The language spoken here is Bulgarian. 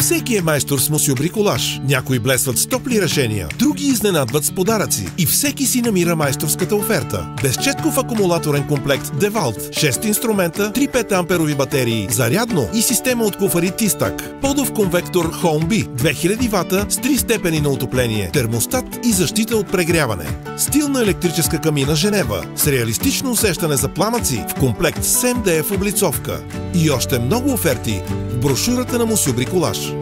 Всеки е майстор с Мусио Бриколаж. Някои блесват с топли решения, други изненадват с подаръци и всеки си намира майсторската оферта. Безчетков акумулаторен комплект DeWalt, 6 инструмента, 3 5 амперови батерии, зарядно и система от куфари Тистак. Подов конвектор HomeBee, 2000 вата с 3 степени на отопление, термостат и защита от прегряване. Стилна електрическа камина Женева с реалистично усещане за пламъци в комплект с MDF облицовка. И още много оферти в брошурата на Мусио Бриколаж.